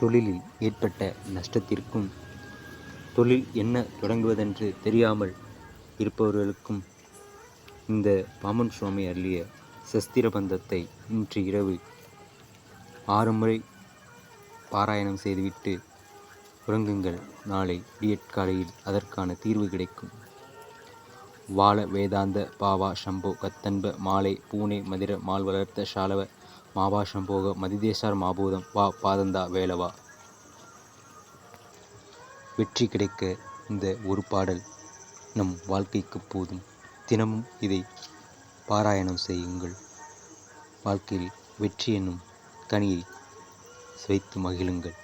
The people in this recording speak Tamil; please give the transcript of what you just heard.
தொழிலில் ஏற்பட்ட நஷ்டத்திற்கும் தொழில் என்ன தொடங்குவதென்று தெரியாமல் இருப்பவர்களுக்கும் இந்த பாம்பன் சுவாமி அருளிய சஸ்திர பந்தத்தை இன்று இரவு 6 முறை பாராயணம் செய்துவிட்டு உறங்குங்கள். நாளை விடியற்காலையில் அதற்கான தீர்வு கிடைக்கும். வாழ வேதாந்த பாவா சம்போ கத்தன்ப மாலை பூனே மதிர மால் வளர்த்த ஷாலவ மாவா சம்போக மதிதேசார் மாபூதம் வா பாதந்தா வேலவா. வெற்றி கிடைக்க இந்த ஒரு பாடல் நம் வாழ்க்கைக்கு போதும். தினமும் இதை பாராயணம் செய்யுங்கள். வாழ்க்கையில் வெற்றி என்னும் கனியை சுவைத்து மகிழுங்கள்.